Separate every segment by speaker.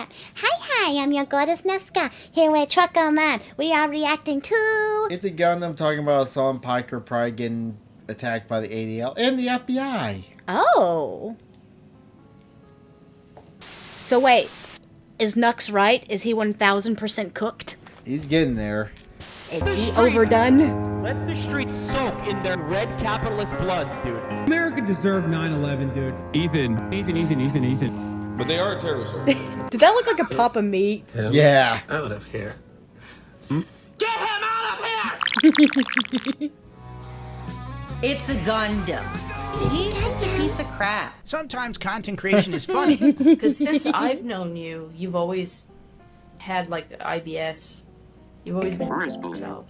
Speaker 1: that. Hi, I'm your goddess Nesca, here with Trucker Man. We are reacting to...
Speaker 2: It's a Gundam talking about Hassan Piker probably getting attacked by the ADL and the FBI.
Speaker 1: Oh. So wait, is Nux right? Is he 1000% cooked?
Speaker 2: He's getting there.
Speaker 1: Is he overdone?
Speaker 3: Let the streets soak in their red capitalist bloods, dude.
Speaker 4: America deserved 9/11, dude.
Speaker 5: Ethan.
Speaker 6: But they are a terrorist organization.
Speaker 1: Did that look like a pop of meat?
Speaker 2: Yeah.
Speaker 6: Out of here.
Speaker 3: Get him out of here!
Speaker 7: It's a Gundam. He's just a piece of crap.
Speaker 8: Sometimes content creation is funny.
Speaker 9: Because since I've known you, you've always had like the IBS. You've always been yourself.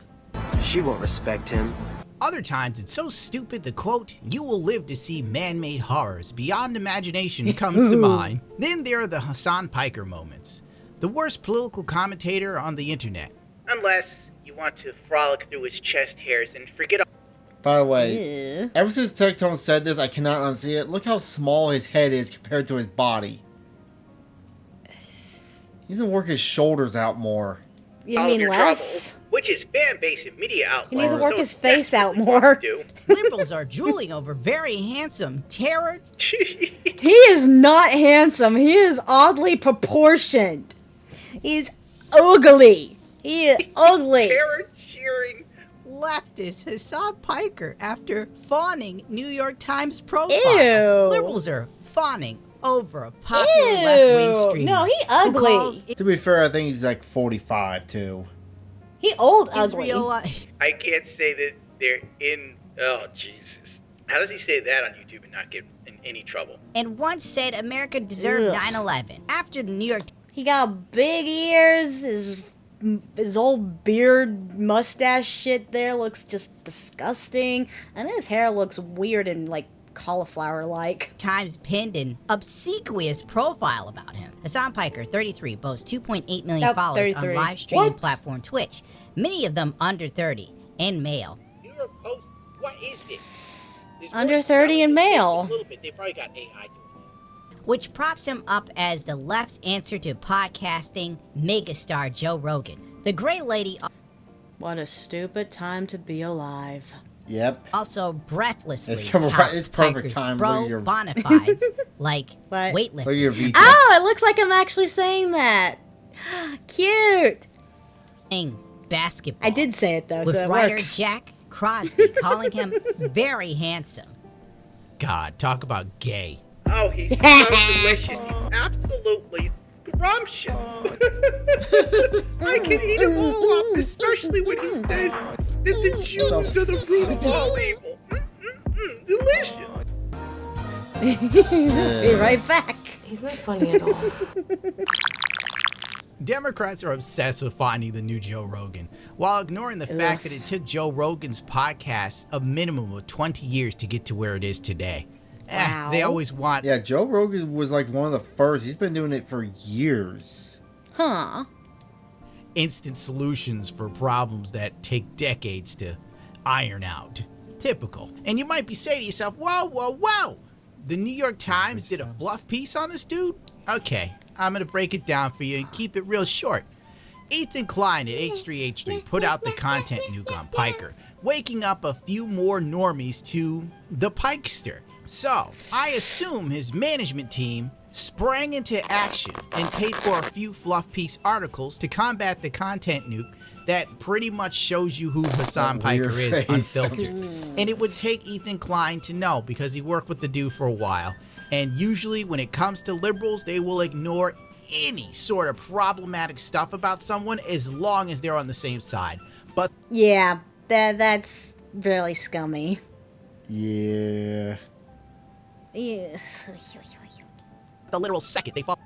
Speaker 7: She won't respect him.
Speaker 8: Other times it's so stupid the quote, "You will live to see man-made horrors beyond imagination" comes to mind. Then there are the Hassan Piker moments. The worst political commentator on the internet.
Speaker 10: Unless you want to frolic through his chest hairs and forget all.
Speaker 2: By the way, ever since Tectone said this, I cannot unsee it. Look how small his head is compared to his body. He needs to work his shoulders out more.
Speaker 1: You mean less?
Speaker 10: Trouble, which is fan base and media outlets.
Speaker 1: He needs to work his face out more.
Speaker 8: Liberals are drooling over very handsome terror.
Speaker 1: He is not handsome. He is oddly proportioned. He's ugly. He is ugly.
Speaker 10: Terror cheering.
Speaker 8: Leftist Hassan Piker after fawning New York Times profile.
Speaker 1: Ew.
Speaker 8: Liberals are fawning over a popular left-wing streamer.
Speaker 1: No, he ugly.
Speaker 2: To be fair, I think he's like 45 too.
Speaker 1: He old ugly.
Speaker 10: I can't say that they're in. Oh Jesus! How does he say that on YouTube and not get in any trouble?
Speaker 8: And once said America deserved 9/11 after the New York.
Speaker 1: He got big ears. His old beard mustache shit there looks just disgusting, and his hair looks weird and like cauliflower-like.
Speaker 8: Times pinned an obsequious profile about him. Hassan Piker, 33, boasts 2.8 million followers 33. On live streaming platform Twitch, many of them under 30 and male.
Speaker 10: New York Post, what is this?
Speaker 1: Under 30 and male.
Speaker 10: A little bit. They probably got AI doing it.
Speaker 8: Which props him up as the left's answer to podcasting megastar Joe Rogan. The great lady.
Speaker 1: What a stupid time to be alive.
Speaker 2: Yep.
Speaker 8: Also breathlessly
Speaker 2: it's perfect
Speaker 8: Piker's
Speaker 2: time.
Speaker 8: bro bona fides like weightlifting.
Speaker 2: Look at your VT.
Speaker 1: Oh, it looks like I'm actually saying that. Cute.
Speaker 8: Basketball.
Speaker 1: I did say it though,
Speaker 8: with
Speaker 1: so it
Speaker 8: writer
Speaker 1: works.
Speaker 8: Jack Crosby calling him very handsome. God, talk about gay.
Speaker 10: Oh, he's so delicious. He's absolutely scrumptious. I can eat him all up, especially when he says that the Jews are the root of all evil. Delicious.
Speaker 1: Be right back.
Speaker 9: He's not funny at all.
Speaker 8: Democrats are obsessed with finding the new Joe Rogan, while ignoring the fact that it took Joe Rogan's podcast a minimum of 20 years to get to where it is today.
Speaker 1: Wow.
Speaker 8: They always want...
Speaker 2: Yeah, Joe Rogan was like one of the first. He's been doing it for years.
Speaker 1: Huh.
Speaker 8: Instant solutions for problems that take decades to iron out. Typical. And you might be saying to yourself, whoa. The New York Times did a fluff piece on this dude? Okay, I'm going to break it down for you and keep it real short. Ethan Klein at H3H3 put out the content nuke on Piker, waking up a few more normies to the Pikester. So, I assume his management team sprang into action and paid for a few fluff piece articles to combat the content nuke that pretty much shows you who Hassan Piker is unfiltered. And it would take Ethan Klein to know because he worked with the dude for a while. And usually when it comes to liberals, they will ignore any sort of problematic stuff about someone as long as they're on the same side. But
Speaker 1: yeah, that's really scummy.
Speaker 2: Yeah.
Speaker 1: Yeah.
Speaker 8: the literal second they fall.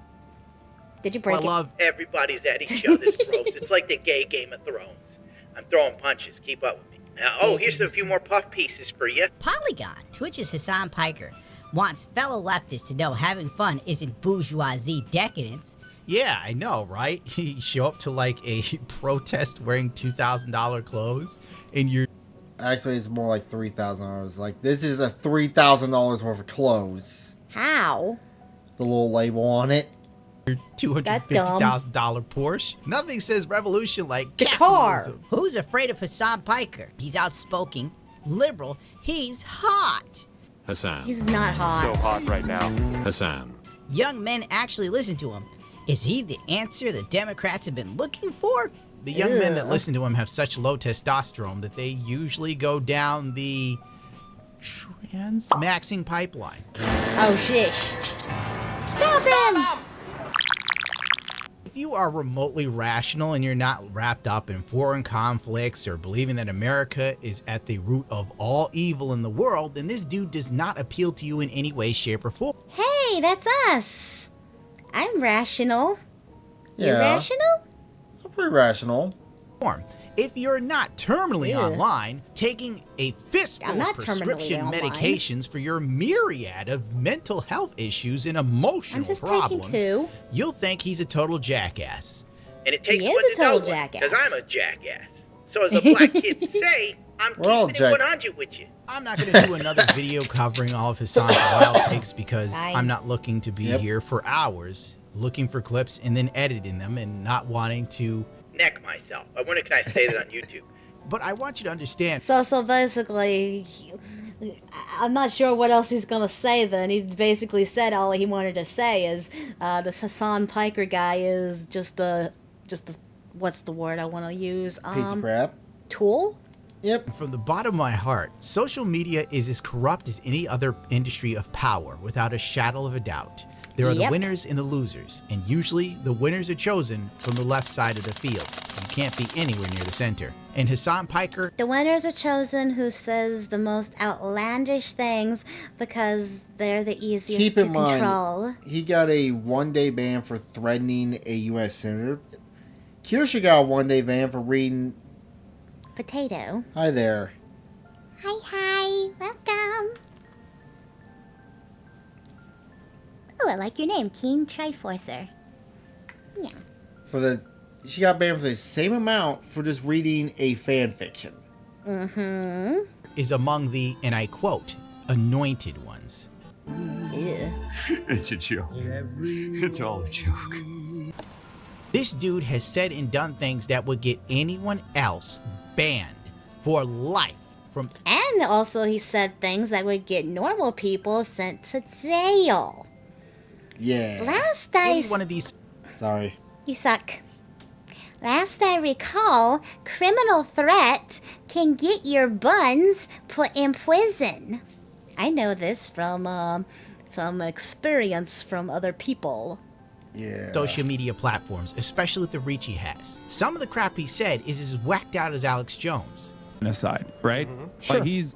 Speaker 1: Did you break it?
Speaker 10: Love everybody's at each other's throats. It's like the gay Game of Thrones. I'm throwing punches. Keep up with me. Now, here's a few more puff pieces for you.
Speaker 8: Polygon, Twitch's Hassan Piker, wants fellow leftists to know having fun isn't bourgeoisie decadence. Yeah, I know, right? You show up to like a protest wearing $2,000 clothes and you're...
Speaker 2: Actually, it's more like $3,000. Like, this is a $3,000 worth of clothes.
Speaker 1: How?
Speaker 2: The little label on it.
Speaker 8: $250,000 Porsche. Nothing says revolution like
Speaker 1: The car.
Speaker 8: capitalism.
Speaker 5: Who's afraid of Hassan Piker? He's outspoken, liberal, he's hot.
Speaker 11: Hassan.
Speaker 1: He's not hot.
Speaker 11: So hot right now. Hassan.
Speaker 5: Young men actually listen to him. Is he the answer the Democrats have been looking for?
Speaker 8: The young men that listen to him have such low testosterone that they usually go down the trans-maxing pipeline.
Speaker 1: Oh, shish. Stop him!
Speaker 8: If you are remotely rational and you're not wrapped up in foreign conflicts or believing that America is at the root of all evil in the world, then this dude does not appeal to you in any way, shape, or form.
Speaker 1: Hey, that's us. I'm rational. You
Speaker 2: Yeah.
Speaker 1: rational?
Speaker 2: I'm pretty rational.
Speaker 8: If you're not terminally
Speaker 1: Ew.
Speaker 8: online, taking a fistful
Speaker 1: I'm
Speaker 8: of
Speaker 1: not terminally
Speaker 8: prescription
Speaker 1: online.
Speaker 8: medications for your myriad of mental health issues and emotional
Speaker 1: I'm just
Speaker 8: problems,
Speaker 1: taking 2.
Speaker 8: you'll think he's a total jackass.
Speaker 10: And it takes
Speaker 1: He is
Speaker 10: one
Speaker 1: a
Speaker 10: to
Speaker 1: total
Speaker 10: know one,
Speaker 1: jackass.
Speaker 10: because I'm a jackass. So as the black kids say, I'm
Speaker 2: We're all
Speaker 10: keeping it
Speaker 2: jack-
Speaker 10: 100 with you.
Speaker 8: I'm not going to do another video covering all of Hassan's wild takes because
Speaker 1: Fine.
Speaker 8: I'm not looking to be
Speaker 2: Yep.
Speaker 8: here for hours looking for clips and then editing them and not wanting to.
Speaker 10: Neck myself. I wonder, can I say that on YouTube?
Speaker 8: But I want you to understand.
Speaker 1: So basically, I'm not sure what else he's gonna say then. He basically said all he wanted to say is this Hassan Piker guy is just a what's the word I want to use?
Speaker 2: Piece of crap.
Speaker 1: Tool?
Speaker 2: Yep.
Speaker 8: From the bottom of my heart, social media is as corrupt as any other industry of power, without a shadow of a doubt. There are the
Speaker 1: Yep.
Speaker 8: winners and the losers, and usually the winners are chosen from the left side of the field. You can't be anywhere near the center. And Hassan Piker,
Speaker 1: The winners are chosen who says the most outlandish things because they're the easiest
Speaker 2: Keep
Speaker 1: to
Speaker 2: in mind,
Speaker 1: control.
Speaker 2: he got a 1-day ban for threatening a U.S. senator. Kirsha got a 1-day ban for reading.
Speaker 1: Potato.
Speaker 2: Hi there.
Speaker 1: Hi, welcome. Oh, I like your name, Keen Triforcer. Yeah.
Speaker 2: She got banned for the same amount for just reading a fan fiction.
Speaker 1: Mm-hmm.
Speaker 8: is among the, and I quote, anointed ones.
Speaker 1: Ew.
Speaker 11: It's a joke. It's all a joke.
Speaker 8: This dude has said and done things that would get anyone else banned for life from.
Speaker 1: And also he said things that would get normal people sent to jail.
Speaker 2: Yeah.
Speaker 1: Last I...
Speaker 8: Any one of these.
Speaker 2: Sorry.
Speaker 1: You suck. Last I recall, criminal threat can get your buns put in prison. I know this from some experience from other people.
Speaker 2: Yeah.
Speaker 8: Social media platforms, especially with the reach he has. Some of the crap he said is as whacked out as Alex Jones.
Speaker 4: Aside, right?
Speaker 6: Sure.
Speaker 4: Like he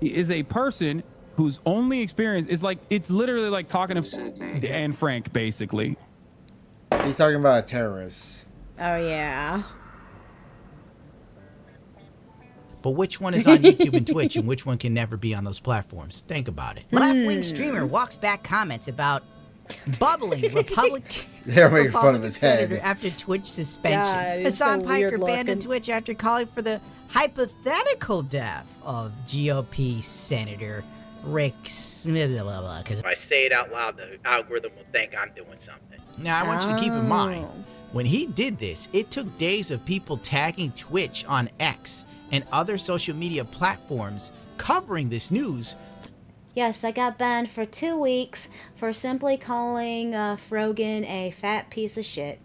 Speaker 4: is a person whose only experience is like, it's literally like talking to Anne Frank, basically.
Speaker 2: He's talking about a terrorist.
Speaker 1: Oh, yeah.
Speaker 8: But which one is on YouTube and Twitch and which one can never be on those platforms? Think about it.
Speaker 5: Left-wing streamer walks back comments about bubbling Republican.
Speaker 2: They're making fun of his
Speaker 5: senator
Speaker 2: head.
Speaker 5: after Twitch suspension.
Speaker 1: God, he's
Speaker 5: Hassan
Speaker 1: so
Speaker 5: Piker
Speaker 1: weird
Speaker 5: banned on
Speaker 1: looking.
Speaker 5: Twitch after calling for the hypothetical death of GOP Senator Rick Smith. Because
Speaker 10: If I say it out loud, the algorithm will think I'm doing something.
Speaker 8: Now, I want you to keep in mind,
Speaker 1: Oh.
Speaker 8: when he did this, it took days of people tagging Twitch on X and other social media platforms covering this news.
Speaker 1: Yes, I got banned for 2 weeks for simply calling Frogan a fat piece of shit.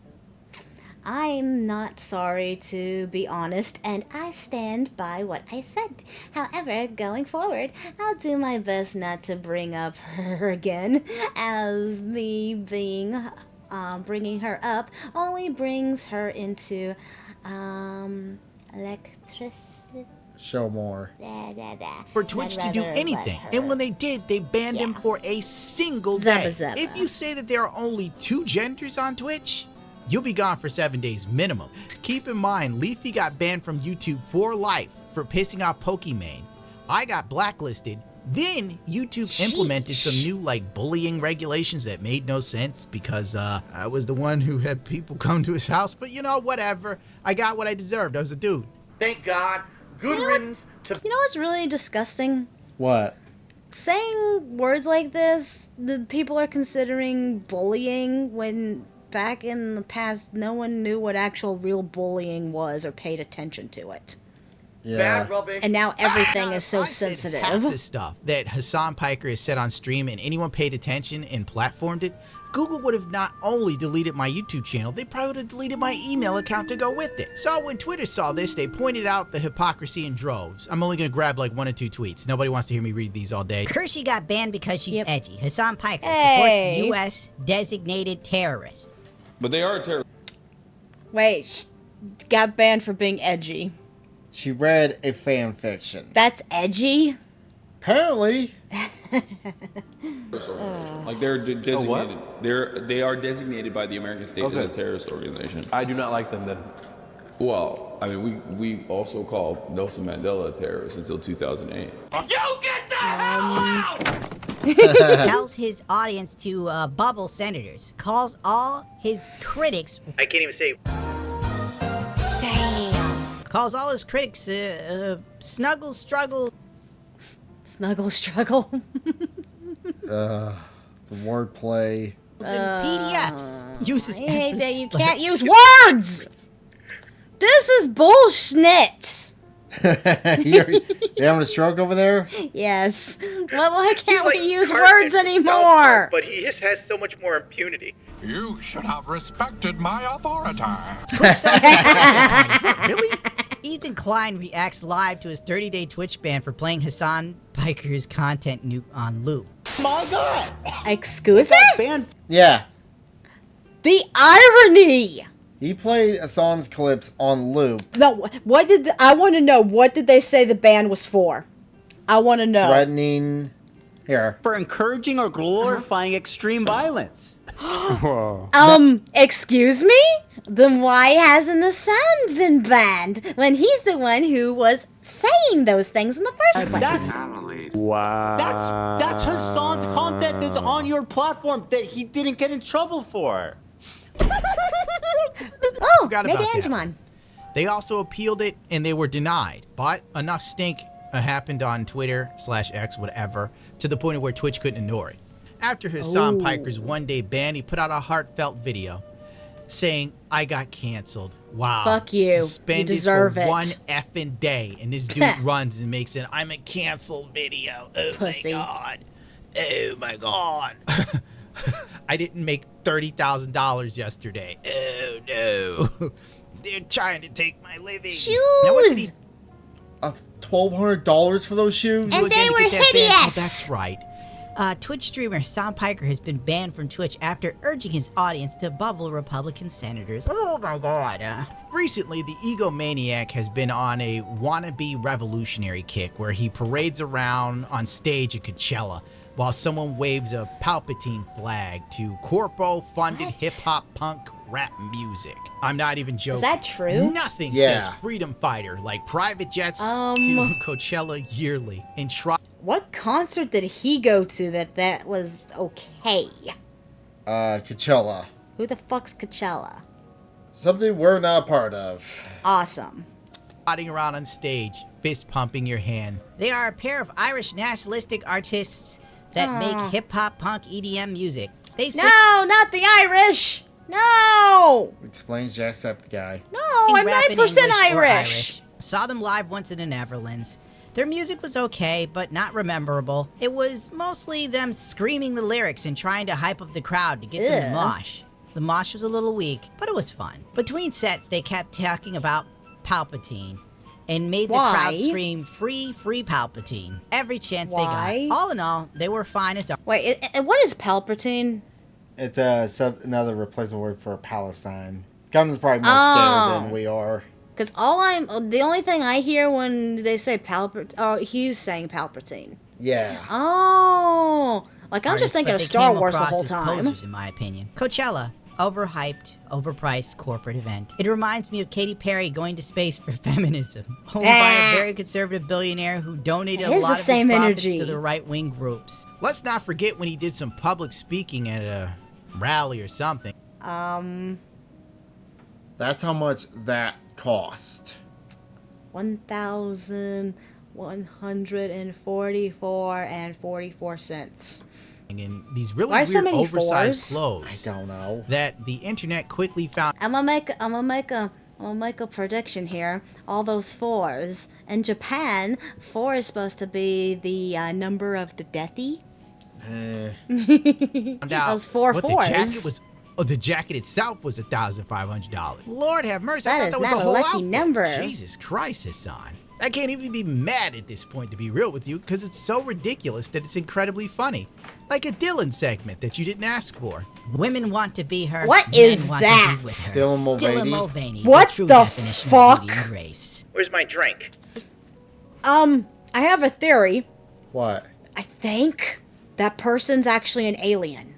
Speaker 1: I'm not sorry, to be honest, and I stand by what I said. However, going forward, I'll do my best not to bring up her again, as me being bringing her up only brings her into electricity.
Speaker 2: Show more.
Speaker 8: For Twitch to do anything. And when they did, they banned him for a single day.
Speaker 1: Zubba zubba.
Speaker 8: If you say that there are only 2 genders on Twitch, you'll be gone for 7 days minimum. Keep in mind, Leafy got banned from YouTube for life for pissing off Pokimane. I got blacklisted. Then YouTube implemented some new bullying regulations that made no sense because I was the one who had people come to his house. But you know, whatever. I got what I deserved. I was a dude.
Speaker 6: Thank God. Good
Speaker 1: You know
Speaker 6: riddance to.
Speaker 1: You know what's really disgusting?
Speaker 2: What?
Speaker 1: Saying words like this, the people are considering bullying when back in the past, no one knew what actual real bullying was or paid attention to it.
Speaker 2: Yeah.
Speaker 6: Bad rubbish.
Speaker 1: And now everything is so
Speaker 8: If I said
Speaker 1: sensitive.
Speaker 8: half the stuff that Hassan Piker has said on stream and anyone paid attention and platformed it, Google would have not only deleted my YouTube channel, they probably would have deleted my email account to go with it. So when Twitter saw this, they pointed out the hypocrisy in droves. I'm only going to grab like 1 or 2 tweets. Nobody wants to hear me read these all day.
Speaker 5: Kershey got banned because she's edgy. Hassan Piker
Speaker 1: Hey.
Speaker 5: supports U.S. designated terrorist.
Speaker 11: But they are terrorists.
Speaker 1: Wait, got banned for being edgy.
Speaker 2: She read a fan fiction.
Speaker 1: That's edgy?
Speaker 2: Apparently.
Speaker 11: Like they're designated. They are designated by the American state as a terrorist organization.
Speaker 3: I do not like them then.
Speaker 11: Well, I mean, we also called Nelson Mandela a terrorist until 2008.
Speaker 3: You get the hell out!
Speaker 5: Tells his audience to bubble senators. Calls all his critics.
Speaker 10: I can't even say.
Speaker 5: Calls all his critics snuggle struggle.
Speaker 1: Snuggle struggle.
Speaker 2: The wordplay.
Speaker 5: And PDFs. Uses
Speaker 1: I hate that you
Speaker 5: like-
Speaker 1: can't use words! This is bullshit!
Speaker 2: You having a stroke over there?
Speaker 1: Yes. Why can't
Speaker 10: He's
Speaker 1: we
Speaker 10: like
Speaker 1: use
Speaker 10: Cartman
Speaker 1: words
Speaker 10: from South
Speaker 1: anymore?
Speaker 10: Park, but he just has so much more impunity.
Speaker 12: You should have respected my authority.
Speaker 5: Really? Ethan Klein reacts live to his 30-day Twitch ban for playing Hassan Piker's content on loop.
Speaker 6: My God.
Speaker 1: Excuse me?
Speaker 2: Yeah.
Speaker 1: The irony!
Speaker 2: He played Hassan's clips on loop,
Speaker 1: No, what did I want to know? What did they say the ban was for? I want to know.
Speaker 2: threatening. Here.
Speaker 13: For encouraging or glorifying extreme violence.
Speaker 1: Excuse me? Then why hasn't Hassan been banned when he's the one who was saying those things in the first place?
Speaker 13: Wow. That's Hassan's content that's on your platform that he didn't get in trouble for.
Speaker 1: Oh,
Speaker 8: Forgot
Speaker 1: maybe
Speaker 8: about that.
Speaker 1: Angemon.
Speaker 8: They also appealed it and they were denied. But enough stink happened on Twitter/X, whatever, to the point of where Twitch couldn't ignore it. After Hassan Piker's one-day ban, he put out a heartfelt video saying, "I got canceled. Wow.
Speaker 1: Fuck you.
Speaker 8: Suspended
Speaker 1: You deserve
Speaker 8: for
Speaker 1: it."
Speaker 8: one effing day." And this dude runs and makes an "I'm a canceled" video. Oh
Speaker 1: Pussy.
Speaker 8: my god. Oh my god. I didn't make $30,000 yesterday. Oh no. They're trying to take my living.
Speaker 1: Shoes!
Speaker 8: Now, what did he
Speaker 2: $1,200 for those shoes?
Speaker 1: And
Speaker 8: do
Speaker 1: they
Speaker 8: again to
Speaker 1: were
Speaker 8: get that ban?
Speaker 1: hideous!
Speaker 8: Oh, that's right.
Speaker 5: Twitch streamer Hassan Piker has been banned from Twitch after urging his audience to bubble Republican senators. Oh my god.
Speaker 8: Recently, the egomaniac has been on a wannabe revolutionary kick where he parades around on stage at Coachella while someone waves a Palpatine flag to corpo-funded
Speaker 1: What?
Speaker 8: hip-hop punk rap music. I'm not even joking.
Speaker 1: Is that true?
Speaker 8: Nothing
Speaker 2: Yeah.
Speaker 8: says freedom fighter like private jets to Coachella yearly and try.
Speaker 1: What concert did he go to that was okay?
Speaker 2: Coachella.
Speaker 1: Who the fuck's Coachella?
Speaker 2: Something we're not part of.
Speaker 1: Awesome.
Speaker 8: Trotting around on stage, fist pumping your hand.
Speaker 5: They are a pair of Irish nationalistic artists that make hip-hop punk EDM music. They sing
Speaker 1: No, not the Irish! No!
Speaker 2: Explains Jacksepticeye.
Speaker 1: No, I'm
Speaker 5: rap in
Speaker 1: 9%
Speaker 5: English or
Speaker 1: Irish.
Speaker 5: Saw them live once in the Netherlands. Their music was okay, but not rememberable. It was mostly them screaming the lyrics and trying to hype up the crowd to get them to
Speaker 1: Ew.
Speaker 5: mosh. The mosh was a little weak, but it was fun. Between sets, they kept talking about Palpatine and made the crowd
Speaker 1: Why?
Speaker 5: scream, "Free, free Palpatine," every chance
Speaker 1: Why?
Speaker 5: they got. All in all, they were fine as
Speaker 1: Wait, what is Palpatine?
Speaker 2: It's another replacement word for Palestine. Gundam's probably more
Speaker 1: Oh.
Speaker 2: scared than we are.
Speaker 1: Because the only thing I hear when they say Palpatine, oh, he's saying Palpatine.
Speaker 2: Yeah.
Speaker 1: Oh, like I'm just
Speaker 5: artists,
Speaker 1: thinking
Speaker 5: but
Speaker 1: of
Speaker 5: they
Speaker 1: Star
Speaker 5: came
Speaker 1: Wars the
Speaker 5: across
Speaker 1: whole
Speaker 5: as
Speaker 1: time.
Speaker 5: posers, in my opinion. Coachella, overhyped, overpriced corporate event. It reminds me of Katy Perry going to space for feminism, owned by a very conservative billionaire who donated
Speaker 1: It
Speaker 5: a
Speaker 1: is
Speaker 5: lot
Speaker 1: the
Speaker 5: of his
Speaker 1: same
Speaker 5: profits
Speaker 1: energy.
Speaker 5: to the right-wing groups.
Speaker 8: Let's not forget when he did some public speaking at a rally or something.
Speaker 2: That's how much that cost.
Speaker 1: 1,144 and 44 cents.
Speaker 8: in these really
Speaker 1: Why
Speaker 8: weird
Speaker 1: so many
Speaker 8: oversized
Speaker 1: fours?
Speaker 8: clothes.
Speaker 2: I don't know.
Speaker 8: That the internet quickly found.
Speaker 1: I'm gonna make a prediction here. All those fours in Japan, 4 is supposed to be the number of the deathy.
Speaker 8: Found out
Speaker 1: Those 4
Speaker 8: what
Speaker 1: fours.
Speaker 8: the jacket was. Oh, the jacket itself was $1,500. Lord have mercy! I
Speaker 1: That
Speaker 8: thought
Speaker 1: is
Speaker 8: that was
Speaker 1: not
Speaker 8: the
Speaker 1: a
Speaker 8: whole
Speaker 1: lucky
Speaker 8: outfit.
Speaker 1: number.
Speaker 8: Jesus Christ, Hassan! I can't even be mad at this point, to be real with you, because it's so ridiculous that it's incredibly funny, like a Dylan segment that you didn't ask for.
Speaker 5: Women want to be her.
Speaker 1: What
Speaker 5: men
Speaker 1: is
Speaker 5: want
Speaker 1: that?
Speaker 5: To be with her.
Speaker 2: Dylan Mulvaney.
Speaker 5: Dylan Mulvaney.
Speaker 1: What
Speaker 5: the true
Speaker 1: the
Speaker 5: definition
Speaker 1: fuck?
Speaker 5: Of beauty and grace.
Speaker 10: Where's my drink?
Speaker 1: I have a theory.
Speaker 2: What?
Speaker 1: I think that person's actually an alien.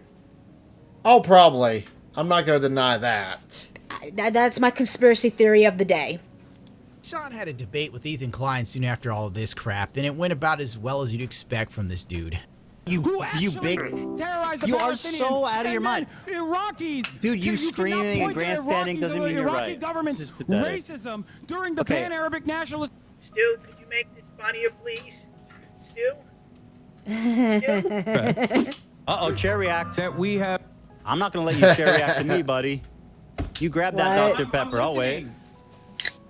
Speaker 2: Oh, probably. I'm not gonna deny that.
Speaker 1: That's my conspiracy theory of the day.
Speaker 8: Hassan had a debate with Ethan Klein soon after all of this crap, and it went about as well as you'd expect from this dude.
Speaker 13: You big.
Speaker 3: Terrorized the
Speaker 13: You are
Speaker 3: Palestinians,
Speaker 13: so out of your
Speaker 3: and
Speaker 13: mind.
Speaker 3: then Iraqis.
Speaker 13: Dude, you
Speaker 3: cannot
Speaker 13: screaming and
Speaker 3: point to
Speaker 13: grandstanding
Speaker 3: Iraqis
Speaker 13: doesn't
Speaker 3: or
Speaker 13: mean you're
Speaker 3: Iraqi
Speaker 13: right.
Speaker 3: government's
Speaker 13: This is pathetic.
Speaker 3: racism during the
Speaker 13: Okay.
Speaker 3: pan-Arabic nationalist.
Speaker 10: Stu, could you make this funnier, please? Stu?
Speaker 13: Uh-oh, chair react.
Speaker 4: That we have.
Speaker 13: I'm not gonna let you chair react to me, buddy. You grab that
Speaker 1: What?
Speaker 13: Dr. Pepper. I'll wait.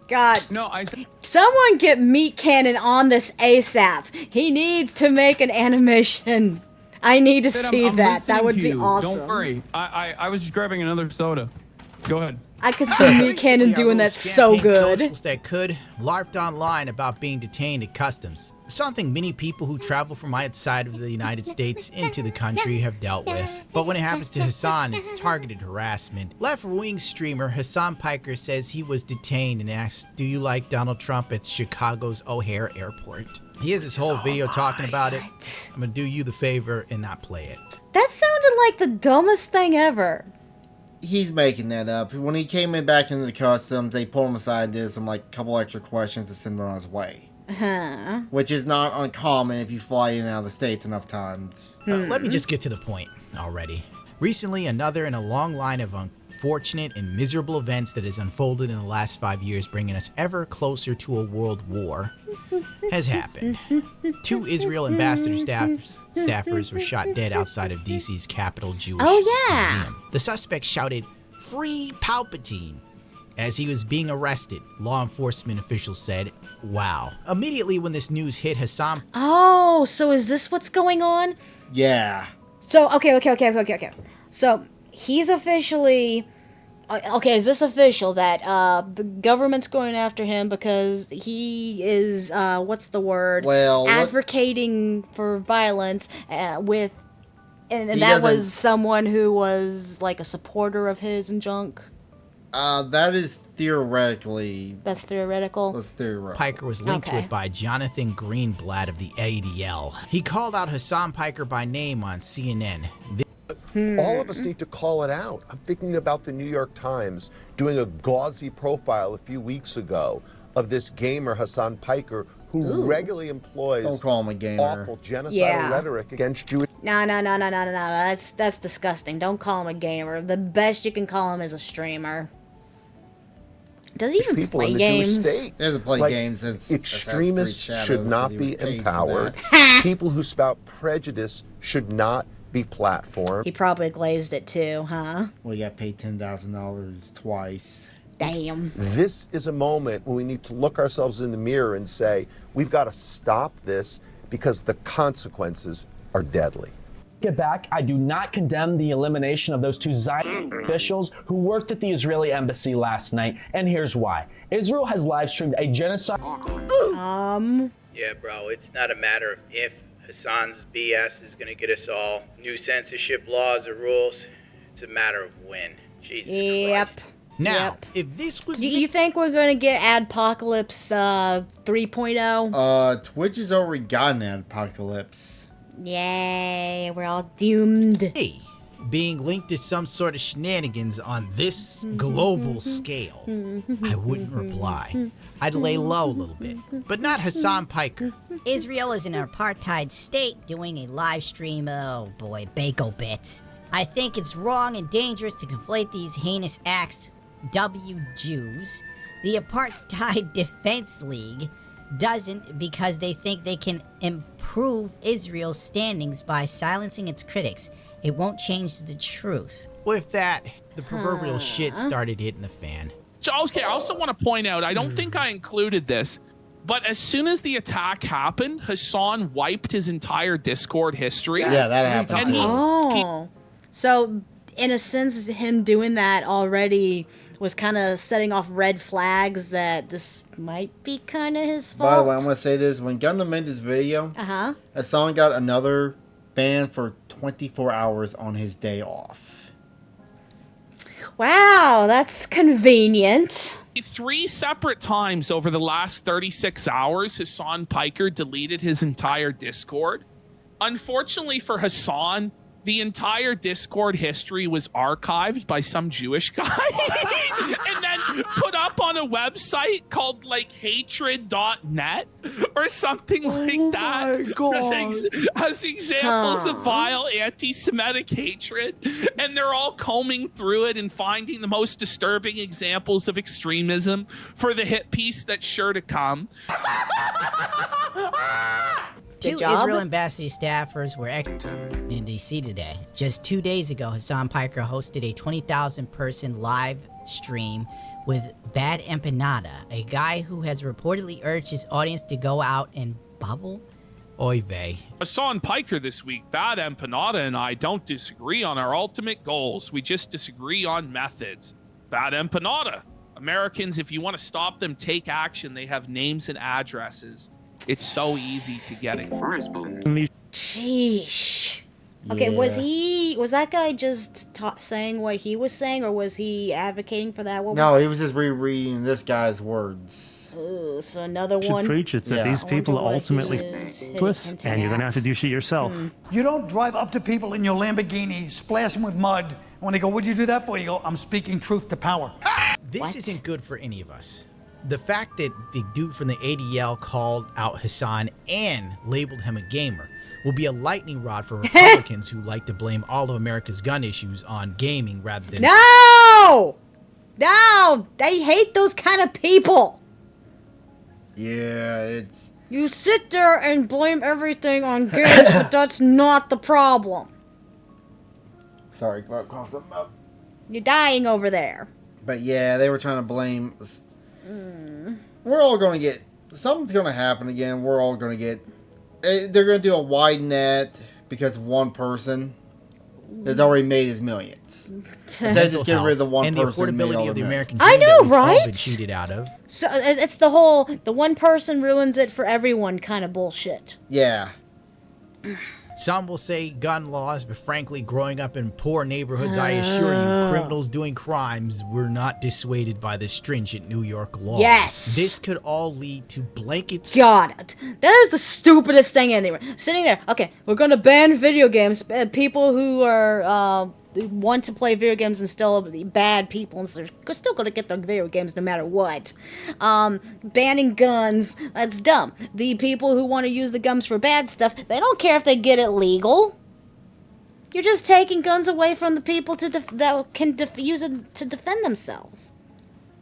Speaker 1: God.
Speaker 4: No, I.
Speaker 1: Someone get Meat Cannon on this ASAP. He needs to make an animation. I need to
Speaker 4: Said
Speaker 1: see
Speaker 4: I'm
Speaker 1: that. That
Speaker 4: listening
Speaker 1: would
Speaker 4: to
Speaker 1: be
Speaker 4: you.
Speaker 1: awesome.
Speaker 4: Don't worry. I was just grabbing another soda. Go ahead.
Speaker 1: I could see Meat Cannon
Speaker 8: Recently, our
Speaker 1: doing
Speaker 8: little
Speaker 1: that so
Speaker 8: campaign
Speaker 1: good.
Speaker 8: Socials that could larped online about being detained at customs. Something many people who travel from outside of the United States into the country have dealt with. But when it happens to Hassan, it's targeted harassment. Left-wing streamer Hassan Piker says he was detained and asked, "Do you like Donald Trump at Chicago's O'Hare Airport?" He has this whole video talking about it. I'm gonna do you the favor and not play it.
Speaker 1: That sounded like the dumbest thing ever.
Speaker 2: He's making that up. When he came in back into the customs, they pulled him aside and did some couple extra questions to send him on his way.
Speaker 1: Huh.
Speaker 2: Which is not uncommon if you fly in and out of the States enough times.
Speaker 8: Let me just get to the point already. Recently, another in a long line of unfortunate and miserable events that has unfolded in the last 5 years, bringing us ever closer to a world war, has happened. 2 Israel ambassador staffers were shot dead outside of DC's Capitol Jewish Museum. The suspect shouted, "Free Palpatine," as he was being arrested, law enforcement officials said. Wow. Immediately when this news hit Hassan...
Speaker 1: Oh, so is this what's going on?
Speaker 2: Yeah.
Speaker 1: So, okay. So, he's officially... Okay, is this official that the government's going after him because he is, what's the word?
Speaker 2: Well,
Speaker 1: advocating for violence with... And
Speaker 2: He
Speaker 1: that
Speaker 2: doesn't-
Speaker 1: was someone who was, like, a supporter of his and junk?
Speaker 2: That is theoretically...
Speaker 1: That's theoretical?
Speaker 2: That's theoretical.
Speaker 8: Piker was linked to it by Jonathan Greenblatt of the ADL. He called out Hassan Piker by name on CNN.
Speaker 14: All of us need to call it out. I'm thinking about the New York Times doing a gauzy profile a few weeks ago of this gamer, Hassan Piker, who regularly employs
Speaker 2: Don't call him a gamer.
Speaker 14: awful genocidal rhetoric against Jewish...
Speaker 1: No. That's disgusting. Don't call him a gamer. The best you can call him is a streamer. Does he even
Speaker 14: people
Speaker 1: play
Speaker 14: in the Jewish
Speaker 1: games?
Speaker 14: state.
Speaker 2: He hasn't played
Speaker 14: Like,
Speaker 2: games since
Speaker 14: extremists
Speaker 2: Assassin's Creed
Speaker 14: should
Speaker 2: Shadows,
Speaker 14: not
Speaker 2: 'cause he was
Speaker 14: be
Speaker 2: paid for
Speaker 14: empowered.
Speaker 2: that.
Speaker 14: People who spout prejudice should not be platformed.
Speaker 1: He probably glazed it too, huh?
Speaker 2: Well, you got paid $10,000 twice.
Speaker 1: Damn.
Speaker 14: This is a moment when we need to look ourselves in the mirror and say, we've got to stop this because the consequences are deadly.
Speaker 15: Get back, I do not condemn the elimination of those 2 Zionist officials who worked at the Israeli embassy last night, and here's why. Israel has live streamed a genocide.
Speaker 10: Yeah, bro, it's not a matter of if. Hassan's BS is gonna get us all new censorship laws or rules. It's a matter of when. Jesus Christ.
Speaker 8: Now, if this was...
Speaker 1: Do you think we're gonna get Adpocalypse 3.0?
Speaker 2: Twitch has already gotten an apocalypse.
Speaker 1: Yay, we're all doomed.
Speaker 8: Hey, being linked to some sort of shenanigans on this global scale, I wouldn't reply. I'd lay low a little bit, but not Hassan Piker.
Speaker 5: Israel is an apartheid state doing a live stream, oh boy, Bako Bits. I think it's wrong and dangerous to conflate these heinous acts. Jews, the Apartheid Defense League, doesn't because they think they can improve Israel's standings by silencing its critics. It won't change the truth.
Speaker 8: With that, the proverbial shit started hitting the fan.
Speaker 16: So, okay, I also want to point out, I don't think I included this, but as soon as the attack happened, Hassan wiped his entire Discord history.
Speaker 2: Yeah, that happened.
Speaker 1: Oh. So, in a sense, him doing that already was kind of setting off red flags that this might be kind of his fault.
Speaker 2: By the way, I'm going to say this. When Gundam made this video, Hassan got another ban for 24 hours on his day off.
Speaker 1: Wow, that's convenient.
Speaker 16: 3 separate times over the last 36 hours, Hassan Piker deleted his entire Discord. Unfortunately for Hassan, the entire Discord history was archived by some Jewish guy and then put up on a website called like hatred.net or something like that. As examples of vile anti-Semitic hatred. And they're all combing through it and finding the most disturbing examples of extremism for the hit piece that's sure to come.
Speaker 5: Two Israel embassy staffers were executed in D.C. today. Just 2 days ago, Hassan Piker hosted a 20,000-person live stream with Bad Empanada, a guy who has reportedly urged his audience to go out and bubble.
Speaker 8: Oy vey.
Speaker 16: Hassan Piker this week. Bad Empanada and I don't disagree on our ultimate goals. We just disagree on methods. Bad Empanada. Americans, if you want to stop them, take action. They have names and addresses. It's so easy to get it.
Speaker 1: Sheesh. Okay, was that guy just saying what he was saying, or was he advocating for that?
Speaker 2: No, he was just rereading this guy's words.
Speaker 1: Ooh, so another one.
Speaker 17: Preach it that these people are ultimately useless, and you're gonna have to do shit yourself.
Speaker 18: You don't drive up to people in your Lamborghini, splash them with mud. When they go, "What'd you do that for?" You go, "I'm speaking truth to power."
Speaker 8: This isn't good for any of us. The fact that the dude from the ADL called out Hassan and labeled him a gamer will be a lightning rod for Republicans who like to blame all of America's gun issues on gaming rather than...
Speaker 1: No! They hate those kind of people.
Speaker 2: Yeah, it's...
Speaker 1: You sit there and blame everything on games, but that's not the problem.
Speaker 2: Sorry, call something up.
Speaker 1: You're dying over there.
Speaker 2: But yeah, they were trying to blame... We're all going to get... Something's going to happen again. We're all going to get... They're going to do a wide net because one person has already made his millions. Instead of just getting rid of the one person.
Speaker 8: And the affordability of the American
Speaker 1: I know, right?
Speaker 8: Been cheated out of.
Speaker 1: So it's the whole, the one person ruins it for everyone kind of bullshit.
Speaker 2: Yeah.
Speaker 8: Some will say gun laws, but frankly, growing up in poor neighborhoods, I assure you, criminals doing crimes were not dissuaded by the stringent New York laws.
Speaker 1: Yes.
Speaker 8: This could all lead to blankets.
Speaker 1: God, that is the stupidest thing anywhere. Sitting there, okay, we're going to ban video games. People who are, want to play video games and still be bad people, and so they're still going to get their video games no matter what. Banning guns, that's dumb. The people who want to use the guns for bad stuff, they don't care if they get it legal. You're just taking guns away from the people that can use it to defend themselves.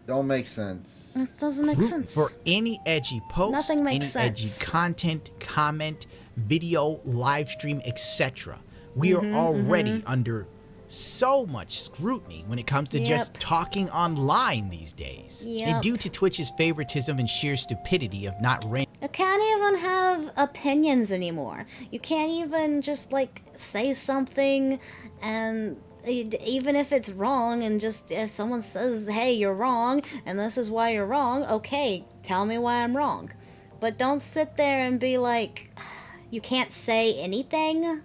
Speaker 2: Don't make sense.
Speaker 1: It doesn't make sense.
Speaker 8: For any edgy post,
Speaker 1: Nothing makes
Speaker 8: any
Speaker 1: sense.
Speaker 8: edgy content, comment, video, live stream, etc. We are already under so much scrutiny when it comes to just talking online these days. And due to Twitch's favoritism and sheer stupidity of not ranking.
Speaker 1: You can't even have opinions anymore. You can't even just like say something, and even if it's wrong, and just if someone says, hey, you're wrong and this is why you're wrong, okay, tell me why I'm wrong. But don't sit there and be like, you can't say anything.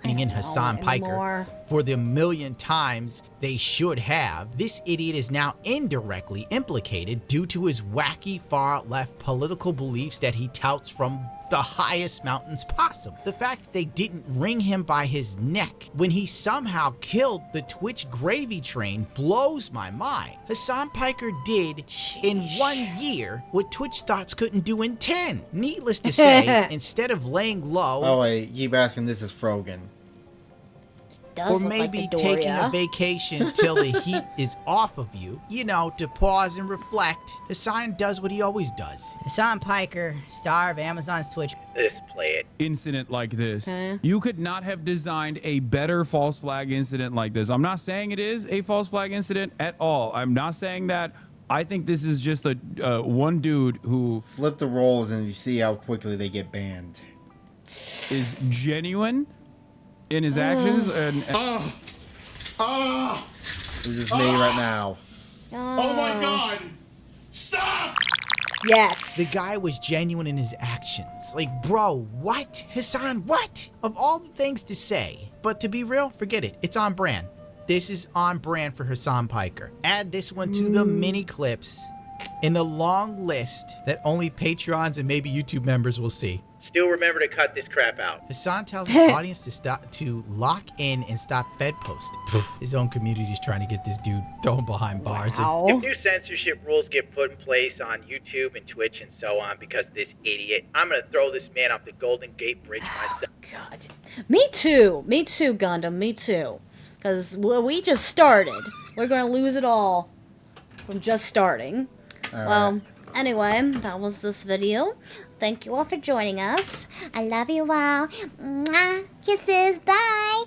Speaker 8: In Hassan Piker for the millionth times they should have. This idiot is now indirectly implicated due to his wacky far-left political beliefs that he touts from the highest mountains possible. The fact that they didn't wring him by his neck when he somehow killed the Twitch gravy train blows my mind. Hassan Piker did in 1 year what Twitch thoughts couldn't do in 10. Needless to say, instead of laying low...
Speaker 2: Oh wait, keep asking, this is Frogan.
Speaker 1: does
Speaker 5: Or
Speaker 1: look like
Speaker 5: maybe
Speaker 1: the
Speaker 5: taking a
Speaker 1: Doria.
Speaker 5: vacation till the heat is off of you, you know, to pause and reflect. Hassan does what he always does. Hassan Piker, star of Amazon's Twitch.
Speaker 10: Let's play it.
Speaker 4: Incident like this.
Speaker 1: Okay.
Speaker 4: You could not have designed a better false flag incident like this. I'm not saying it is a false flag incident at all. I'm not saying that. I think this is just a one dude who
Speaker 2: flip the roles and you see how quickly they get banned.
Speaker 4: Is genuine in his actions and
Speaker 2: this is me right now.
Speaker 1: Oh
Speaker 8: my God! Stop!
Speaker 1: Yes.
Speaker 5: The guy was genuine in his actions. Like, bro, what? Hassan, what? Of all the things to say. But to be real, forget it. It's on brand. This is on brand for Hassan Piker. Add this one to the mini clips in the long list that only Patreons and maybe YouTube members will see.
Speaker 10: Still remember to cut this crap out.
Speaker 5: Hassan tells his audience to lock in and stop Fed posting. His own community is trying to get this dude thrown behind bars.
Speaker 10: If new censorship rules get put in place on YouTube and Twitch and so on because of this idiot, I'm gonna throw this man off the Golden Gate Bridge myself.
Speaker 1: God. Me too, Gundam, me too. Because we just started. We're going to lose it all from just starting. Well, anyway, that was this video. Thank you all for joining us. I love you all. Mwah. Kisses. Bye.